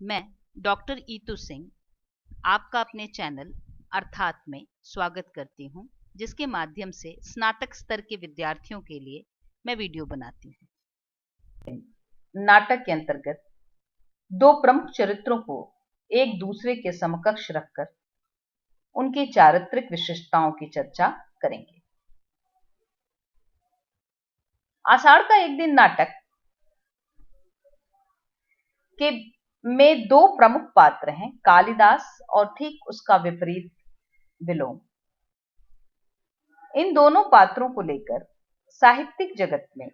मैं डॉक्टर ईतू सिंह आपका अपने चैनल अर्थात में स्वागत करती हूं, जिसके माध्यम से स्नातक स्तर के विद्यार्थियों के लिए मैं वीडियो बनाती हूं। नाटक के अंतर्गत दो प्रमुख चरित्रों को एक दूसरे के समकक्ष रखकर उनकी चारित्रिक विशेषताओं की चर्चा करेंगे। आषाढ़ का एक दिन नाटक के में दो प्रमुख पात्र हैं, कालिदास और ठीक उसका विपरीत विलोम। इन दोनों पात्रों को लेकर साहित्यिक जगत में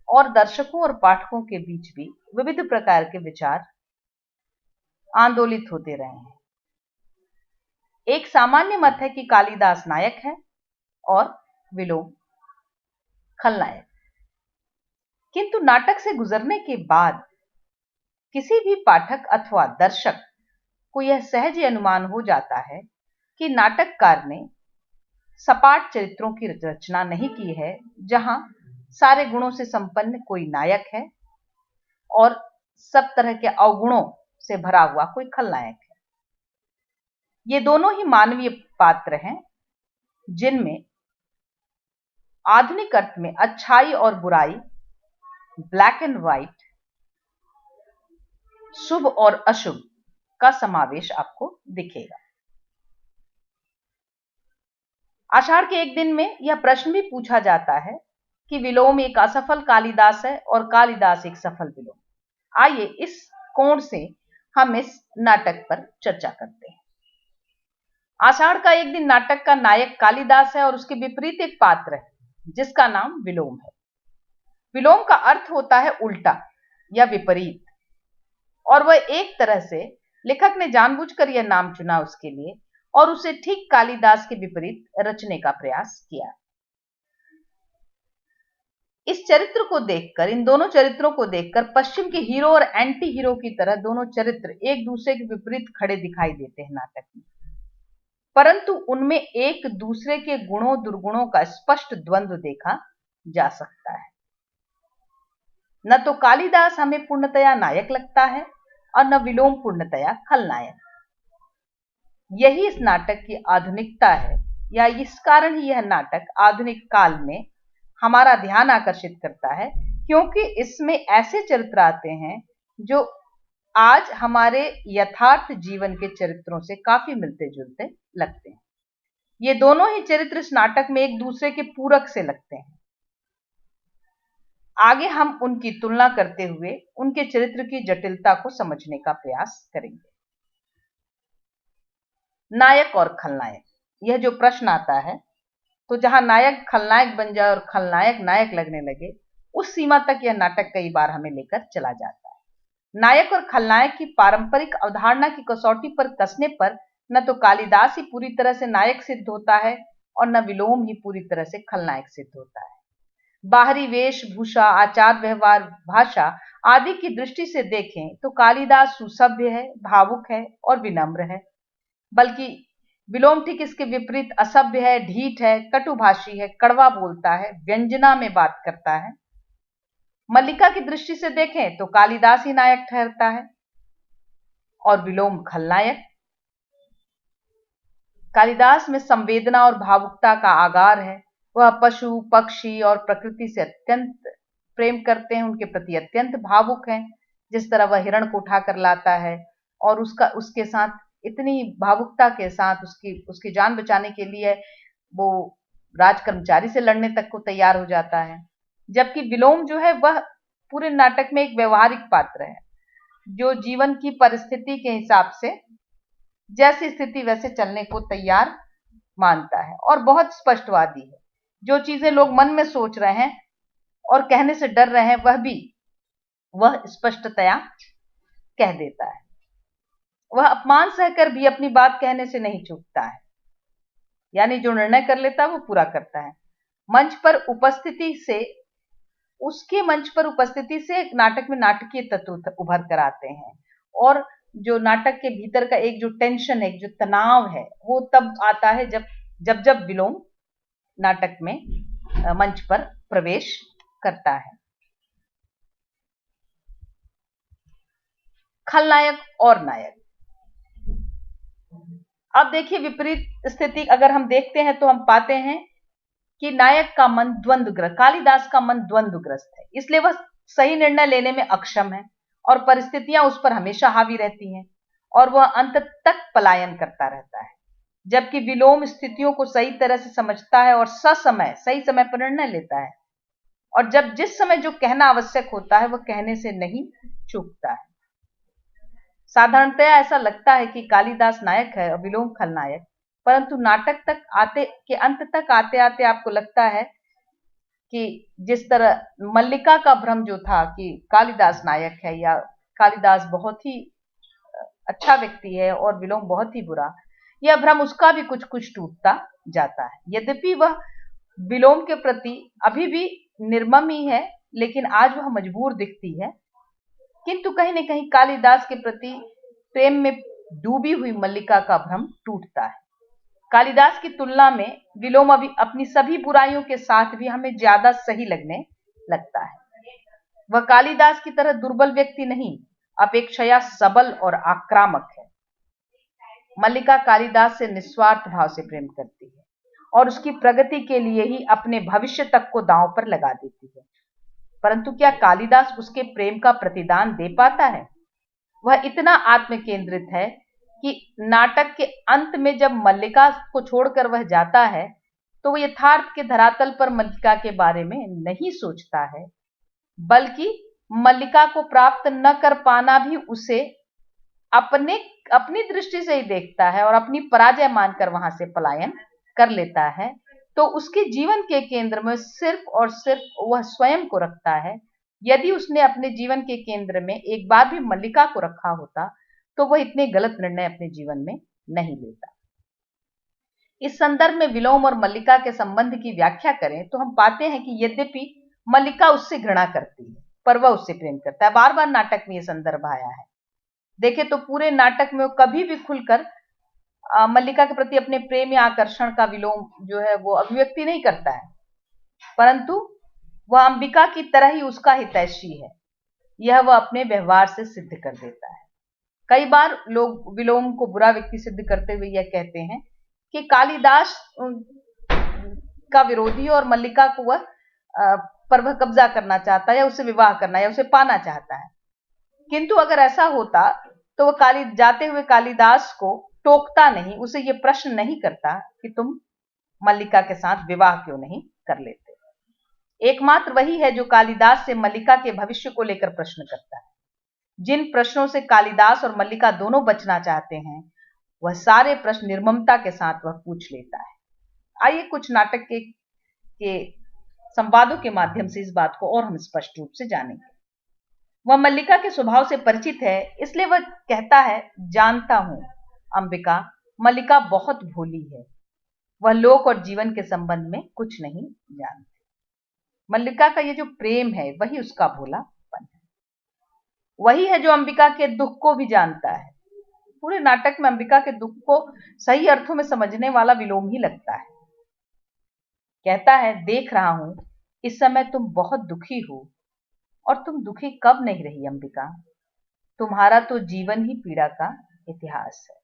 और दर्शकों और पाठकों के बीच भी विविध प्रकार के विचार आंदोलित होते रहे हैं। एक सामान्य मत है कि कालिदास नायक है और विलोम खलनायक। किंतु नाटक से गुजरने के बाद किसी भी पाठक अथवा दर्शक को यह सहज अनुमान हो जाता है कि नाटककार ने सपाट चरित्रों की रचना नहीं की है, जहां सारे गुणों से संपन्न कोई नायक है और सब तरह के अवगुणों से भरा हुआ कोई खलनायक है। ये दोनों ही मानवीय पात्र हैं, जिनमें आधुनिक अर्थ में अच्छाई और बुराई, ब्लैक एंड व्हाइट, शुभ और अशुभ का समावेश आपको दिखेगा। आषाढ़ के एक दिन में यह प्रश्न भी पूछा जाता है कि विलोम एक असफल कालिदास है और कालिदास एक सफल विलोम। आइए इस कोण से हम इस नाटक पर चर्चा करते हैं। आषाढ़ का एक दिन नाटक का नायक कालिदास है और उसके विपरीत एक पात्र है जिसका नाम विलोम है। विलोम का अर्थ होता है उल्टा या विपरीत, और वह एक तरह से लेखक ने जानबूझकर यह नाम चुना उसके लिए और उसे ठीक कालिदास के विपरीत रचने का प्रयास किया। इस चरित्र को देखकर, इन दोनों चरित्रों को देखकर पश्चिम के हीरो और एंटी हीरो की तरह दोनों चरित्र एक दूसरे के विपरीत खड़े दिखाई देते हैं नाटक में, परंतु उनमें एक दूसरे के गुणों दुर्गुणों का स्पष्ट द्वंद्व देखा जा सकता है। न तो कालिदास हमें पूर्णतया नायक लगता है और न विलोम पूर्णतया खलनायक। यही इस नाटक की आधुनिकता है, या इस कारण ही यह नाटक आधुनिक काल में हमारा ध्यान आकर्षित करता है, क्योंकि इसमें ऐसे चरित्र आते हैं जो आज हमारे यथार्थ जीवन के चरित्रों से काफी मिलते जुलते लगते हैं। ये दोनों ही चरित्र इस नाटक में एक दूसरे के पूरक से लगते हैं। आगे हम उनकी तुलना करते हुए उनके चरित्र की जटिलता को समझने का प्रयास करेंगे। नायक और खलनायक, यह जो प्रश्न आता है, तो जहां नायक खलनायक बन जाए और खलनायक नायक लगने लगे, उस सीमा तक यह नाटक कई बार हमें लेकर चला जाता है। नायक और खलनायक की पारंपरिक अवधारणा की कसौटी पर कसने पर न तो कालिदास ही पूरी तरह से नायक सिद्ध होता है और न विलोम ही पूरी तरह से खलनायक सिद्ध होता है। बाहरी वेशभूषा, आचार व्यवहार, भाषा आदि की दृष्टि से देखें तो कालिदास सुसभ्य है, भावुक है और विनम्र है, बल्कि विलोम ठीक इसके विपरीत असभ्य है, ढीठ है, कटुभाषी है, कड़वा बोलता है, व्यंजना में बात करता है। मल्लिका की दृष्टि से देखें तो कालिदास ही नायक ठहरता है और विलोम खलनायक। कालिदास में संवेदना और भावुकता का आगार है। वह पशु, पक्षी और प्रकृति से अत्यंत प्रेम करते हैं, उनके प्रति अत्यंत भावुक हैं। जिस तरह वह हिरण को उठाकर लाता है और उसके साथ इतनी भावुकता के साथ उसकी जान बचाने के लिए वो राज कर्मचारी से लड़ने तक को तैयार हो जाता है। जबकि विलोम जो है वह पूरे नाटक में एक व्यवहारिक पात्र है, जो जीवन की परिस्थिति के हिसाब से जैसी स्थिति वैसे चलने को तैयार मानता है और बहुत स्पष्टवादी है। जो चीजें लोग मन में सोच रहे हैं और कहने से डर रहे हैं, वह स्पष्टतया कह देता है। वह अपमान सहकर भी अपनी बात कहने से नहीं चूकता है, यानी जो निर्णय कर लेता है वो पूरा करता है। उसके मंच पर उपस्थिति से नाटक में नाटकीय तत्व उभर कर आते हैं, और जो नाटक के भीतर का एक जो टेंशन है, जो तनाव है, वो तब आता है जब विलोम नाटक में मंच पर प्रवेश करता है। खलनायक और नायक। अब देखिए विपरीत स्थिति अगर हम देखते हैं तो हम पाते हैं कि नायक का मन द्वंद्वग्रस्त, कालिदास का मन द्वंद्वग्रस्त है, इसलिए वह सही निर्णय लेने में अक्षम है और परिस्थितियां उस पर हमेशा हावी रहती हैं और वह अंत तक पलायन करता रहता है। जबकि विलोम स्थितियों को सही तरह से समझता है और ससमय सही समय पर निर्णय लेता है और जब जिस समय जो कहना आवश्यक होता है वह कहने से नहीं चूकता है। साधारणतया ऐसा लगता है कि कालिदास नायक है और विलोम खलनायक, परंतु नाटक तक आते के अंत तक आते आते आपको लगता है कि जिस तरह मल्लिका का भ्रम जो था कि कालिदास नायक है या कालिदास बहुत ही अच्छा व्यक्ति है और विलोम बहुत ही बुरा, यह भ्रम उसका भी कुछ कुछ टूटता जाता है। यद्यपि वह विलोम के प्रति अभी भी निर्मम ही है, लेकिन आज वह मजबूर दिखती है, किंतु कहीं न कहीं कालिदास के प्रति प्रेम में डूबी हुई मल्लिका का भ्रम टूटता है। कालिदास की तुलना में विलोम अभी अपनी सभी बुराइयों के साथ भी हमें ज्यादा सही लगने लगता है। वह कालिदास की तरह दुर्बल व्यक्ति नहीं, अपेक्षया सबल और आक्रामक है। मल्लिका कालिदास से निस्वार्थ भाव से प्रेम करती है और उसकी प्रगति के लिए ही अपने भविष्य तक को दांव पर लगा देती है। परंतु क्या कालिदास उसके प्रेम का प्रतिदान दे पाता है? वह इतना आत्मकेंद्रित है कि नाटक के अंत में जब मल्लिका को छोड़कर वह जाता है तो वह यथार्थ के धरातल पर मल्लिका के बारे में नहीं सोचता है, बल्कि मल्लिका को प्राप्त न कर पाना भी उसे अपनी दृष्टि से ही देखता है और अपनी पराजय मानकर वहां से पलायन कर लेता है। तो उसके जीवन के केंद्र में सिर्फ और सिर्फ वह स्वयं को रखता है। यदि उसने अपने जीवन के केंद्र में एक बार भी मल्लिका को रखा होता तो वह इतने गलत निर्णय अपने जीवन में नहीं लेता। इस संदर्भ में विलोम और मल्लिका के संबंध की व्याख्या करें तो हम पाते हैं कि यद्यपि मल्लिका उससे घृणा करती है पर वह उससे प्रेम करता है। बार बार नाटक में यह संदर्भ आया है। देखें तो पूरे नाटक में वो कभी भी खुलकर मल्लिका के प्रति अपने प्रेम या आकर्षण का विलोम जो है वो अभिव्यक्ति नहीं करता है, परंतु वह अंबिका की तरह ही उसका हितैषी है, यह वह अपने व्यवहार से सिद्ध कर देता है। कई बार लोग विलोम को बुरा व्यक्ति सिद्ध करते हुए यह कहते हैं कि कालिदास का विरोधी और मल्लिका को वह पर वह कब्जा करना चाहता है या उससे विवाह करना या उसे पाना चाहता है। किंतु अगर ऐसा होता तो वह जाते हुए कालिदास को टोकता नहीं, उसे यह प्रश्न नहीं करता कि तुम मल्लिका के साथ विवाह क्यों नहीं कर लेते। एकमात्र वही है जो कालिदास से मल्लिका के भविष्य को लेकर प्रश्न करता है। जिन प्रश्नों से कालिदास और मल्लिका दोनों बचना चाहते हैं वह सारे प्रश्न निर्ममता के साथ वह पूछ लेता है। आइए कुछ नाटक के संवादों के माध्यम से इस बात को और हम स्पष्ट रूप से जानेंगे। वह मल्लिका के स्वभाव से परिचित है, इसलिए वह कहता है, जानता हूं अंबिका, मल्लिका बहुत भोली है, वह लोक और जीवन के संबंध में कुछ नहीं जानती। मल्लिका का ये जो प्रेम है वही उसका भोलापन है, वही है जो अंबिका के दुख को भी जानता है। पूरे नाटक में अंबिका के दुख को सही अर्थों में समझने वाला विलोम ही लगता है। कहता है, देख रहा हूं इस समय तुम बहुत दुखी हो, और तुम दुखी कब नहीं रही अंबिका, तुम्हारा तो जीवन ही पीड़ा का इतिहास है।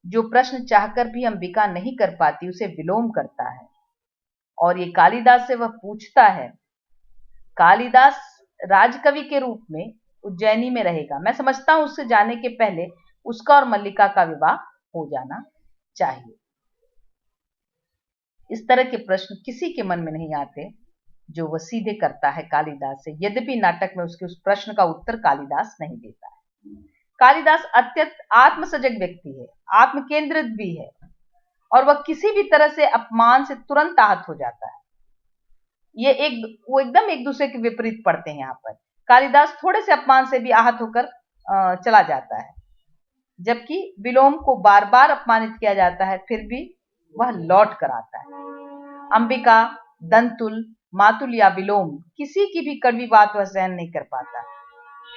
जो प्रश्न चाहकर भी अंबिका नहीं कर पाती उसे विलोम करता है और ये कालिदास से वह पूछता है। कालिदास राजकवि के रूप में उज्जैनी में रहेगा, मैं समझता हूं उससे जाने के पहले उसका और मल्लिका का विवाह हो जाना चाहिए। इस तरह के प्रश्न किसी के मन में नहीं आते जो वह सीधे करता है कालिदास से, यद्यपि नाटक में उसके उस प्रश्न का उत्तर कालिदास नहीं देता है। कालिदास अत्यंत आत्मसजग व्यक्ति है, आत्मकेंद्रित भी है और वह किसी भी तरह से अपमान से तुरंत आहत हो जाता है। वो एकदम एक दूसरे के विपरीत पड़ते हैं। यहाँ पर कालिदास थोड़े से अपमान से भी आहत होकर चला जाता है, जबकि विलोम को बार बार अपमानित किया जाता है फिर भी वह लौट कर आता है। अंबिका, दंतुल, मातुल या विलोम किसी की भी कड़वी बात वह सहन नहीं कर पाता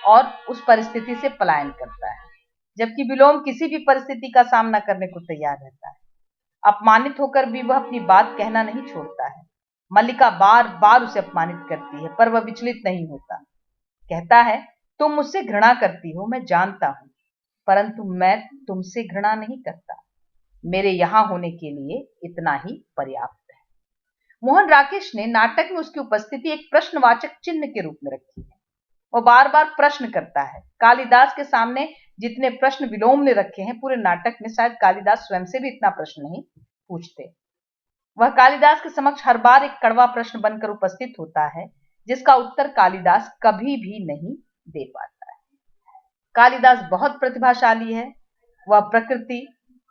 और उस परिस्थिति से पलायन करता है, जबकि विलोम किसी भी परिस्थिति का सामना करने को तैयार रहता है। अपमानित होकर भी वह अपनी बात कहना नहीं छोड़ता है। मल्लिका बार बार उसे अपमानित करती है पर वह विचलित नहीं होता। कहता है, तुम मुझसे घृणा करती हो, मैं जानता हूं, परंतु मैं तुमसे घृणा नहीं करता। मेरे यहां होने के लिए इतना ही पर्याप्त है। मोहन राकेश ने नाटक में उसकी उपस्थिति एक प्रश्नवाचक चिन्ह के रूप में रखी है। वो बार बार प्रश्न करता है। कालिदास के सामने जितने प्रश्न विलोम ने रखे हैं पूरे नाटक में, शायद कालिदास स्वयं से भी इतना प्रश्न नहीं पूछते। वह कालिदास के समक्ष हर बार एक कड़वा प्रश्न बनकर उपस्थित होता है, जिसका उत्तर कालिदास कभी भी नहीं दे पाता है। कालिदास बहुत प्रतिभाशाली है। वह प्रकृति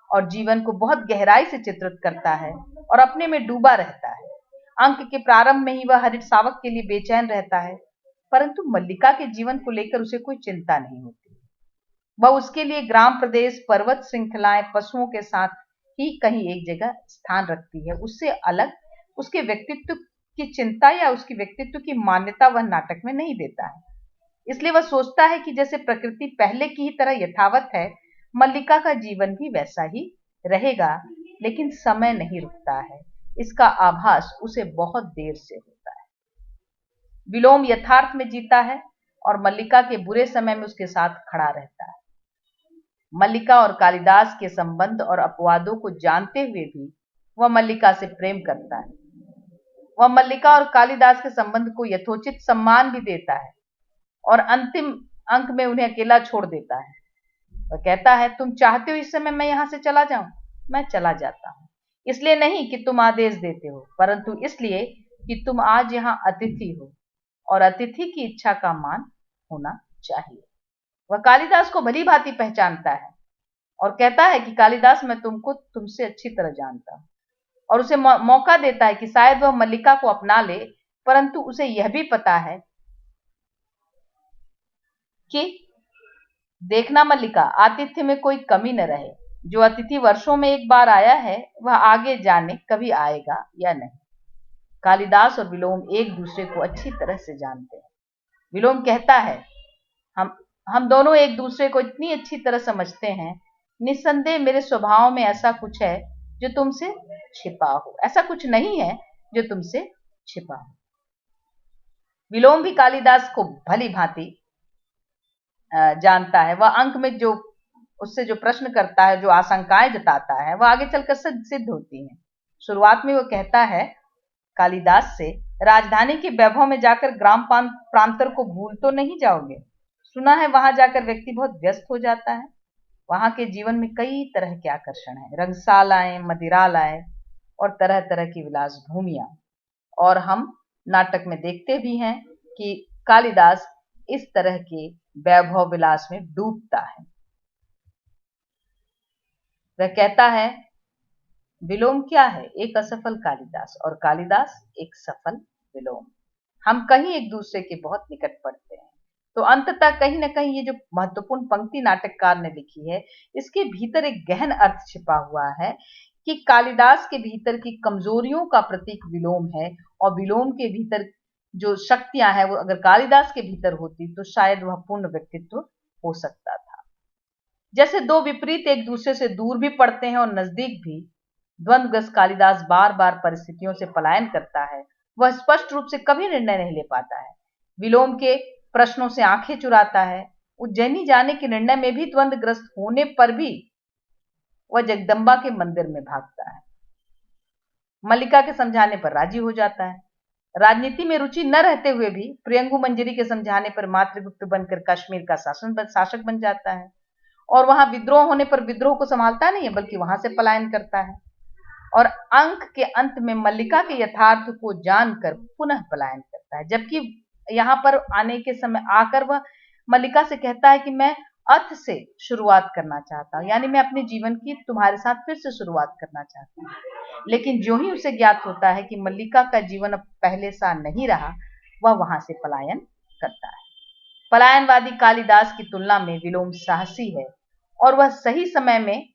और जीवन को बहुत गहराई से चित्रित करता है और अपने में डूबा रहता है। अंक के प्रारंभ में ही वह हरित शावक के लिए बेचैन रहता है, परंतु मल्लिका के जीवन को लेकर उसे कोई चिंता नहीं होती। वह उसके लिए ग्राम प्रदेश, पर्वत श्रृंखलाएं, पशुओं के साथ ही कहीं एक जगह स्थान रखती है। उससे अलग उसके व्यक्तित्व की चिंता या उसकी व्यक्तित्व की मान्यता वह नाटक में नहीं देता है। इसलिए वह सोचता है कि जैसे प्रकृति पहले की ही तरह यथावत है, मल्लिका का जीवन भी वैसा ही रहेगा, लेकिन समय नहीं रुकता है। इसका आभास उसे बहुत देर से होता है। विलोम यथार्थ में जीता है और मल्लिका के बुरे समय में उसके साथ खड़ा रहता है। मल्लिका और कालिदास के संबंध और अपवादों को जानते हुए भी वह मल्लिका से प्रेम करता है। वह मल्लिका और कालिदास के संबंध को यथोचित सम्मान भी देता है और अंतिम अंक में उन्हें अकेला छोड़ देता है। वह कहता है, तुम चाहते हो इस समय मैं यहां से चला जाऊं? मैं चला जाता हूं, इसलिए नहीं कि तुम आदेश देते हो, परंतु इसलिए कि तुम आज यहां अतिथि हो और अतिथि की इच्छा का मान होना चाहिए। वह कालिदास को भली भांति पहचानता है और कहता है कि कालिदास, मैं तुमको तुमसे अच्छी तरह जानता हूं, और उसे मौका देता है कि शायद वह मल्लिका को अपना ले, परंतु उसे यह भी पता है कि देखना मल्लिका, आतिथ्य में कोई कमी न रहे। जो अतिथि वर्षों में एक बार आया है, वह आगे जाने कभी आएगा या नहीं। कालिदास और विलोम एक दूसरे को अच्छी तरह से जानते हैं। विलोम कहता है, हम दोनों एक दूसरे को इतनी अच्छी तरह समझते हैं, निस्संदेह मेरे स्वभाव में ऐसा कुछ है जो तुमसे छिपा हो, ऐसा कुछ नहीं है जो तुमसे छिपा हो। विलोम भी कालिदास को भली भांति जानता है। वह अंक में जो उससे जो प्रश्न करता है, जो आशंकाएं जताता है, वह आगे चलकर सिद्ध होती हैं। शुरुआत में वो कहता है कालिदास से, राजधानी के वैभव में जाकर ग्राम प्रांतर को भूल तो नहीं जाओगे? सुना है वहां जाकर व्यक्ति बहुत व्यस्त हो जाता है। वहां के जीवन में कई तरह के आकर्षण हैं, रंगशालाएं, मदिरालय और तरह तरह की विलास भूमियां। और हम नाटक में देखते भी हैं कि कालिदास इस तरह के वैभव विलास में डूबता है। वह कहता है, विलोम क्या है? एक असफल कालिदास और कालिदास एक सफल विलोम। हम कहीं एक दूसरे के बहुत निकट पड़ते हैं। तो अंततः कहीं ना कहीं ये जो महत्वपूर्ण पंक्ति नाटककार ने लिखी है, इसके भीतर एक गहन अर्थ छिपा हुआ है कि कालिदास के भीतर की कमजोरियों का प्रतीक विलोम है, और विलोम के भीतर जो शक्तियां हैं वो अगर कालिदास के भीतर होती तो शायद वह पूर्ण व्यक्तित्व हो सकता था। जैसे दो विपरीत एक दूसरे से दूर भी पड़ते हैं और नजदीक भी, द्वंद्वग्रस्त कालिदास बार बार परिस्थितियों से पलायन करता है। वह स्पष्ट रूप से कभी निर्णय नहीं ले पाता है। विलोम के प्रश्नों से आंखें चुराता है। उज्जैनी जाने के निर्णय में भी द्वंद्वग्रस्त होने पर भी वह जगदम्बा के मंदिर में भागता है। मल्लिका के समझाने पर राजी हो जाता है। राजनीति में रुचि न रहते हुए भी प्रियंगु मंजरी के समझाने पर मातृगुप्त बनकर कश्मीर का शासक बन जाता है, और वहां विद्रोह होने पर विद्रोह को संभालता नहीं है, बल्कि वहां से पलायन करता है। और अंक के अंत में मल्लिका के यथार्थ को जानकर पुनः पलायन करता है, जबकि यहाँ पर आने के समय आकर वह मल्लिका से कहता है कि मैं अथ से शुरुआत करना चाहता हूँ, यानी मैं अपने जीवन की तुम्हारे साथ फिर से शुरुआत करना चाहता हूँ। लेकिन जो ही उसे ज्ञात होता है कि मल्लिका का जीवन अब पहले सा नहीं रहा, वह वहां से पलायन करता है। पलायनवादी कालिदास की तुलना में विलोम साहसी है, और वह सही समय में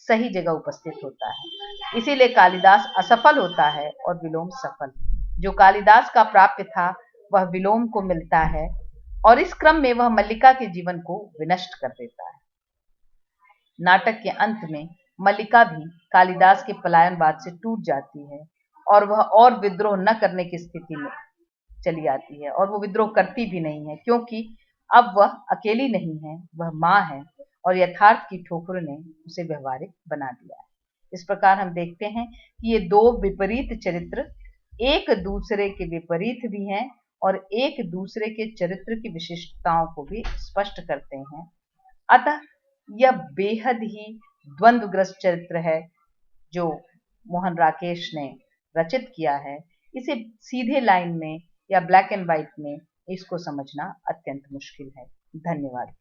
सही जगह उपस्थित होता है। इसीलिए कालिदास असफल होता है और विलोम सफल। जो कालिदास का प्राप्य था वह विलोम को मिलता है, और इस क्रम में वह मल्लिका के जीवन को विनष्ट कर देता है। नाटक के अंत में मल्लिका भी कालिदास के पलायनवाद से टूट जाती है, और वह और विद्रोह न करने की स्थिति में चली आती है, और वो विद्रोह करती भी नहीं है, क्योंकि अब वह अकेली नहीं है, वह माँ है और यथार्थ की ठोकरों ने उसे व्यवहारिक बना दिया है। इस प्रकार हम देखते हैं कि ये दो विपरीत चरित्र एक दूसरे के विपरीत भी हैं और एक दूसरे के चरित्र की विशिष्टताओं को भी स्पष्ट करते हैं। अतः यह बेहद ही द्वंद्वग्रस्त चरित्र है जो मोहन राकेश ने रचित किया है। इसे सीधे लाइन में या ब्लैक एंड व्हाइट में इसको समझना अत्यंत मुश्किल है। धन्यवाद।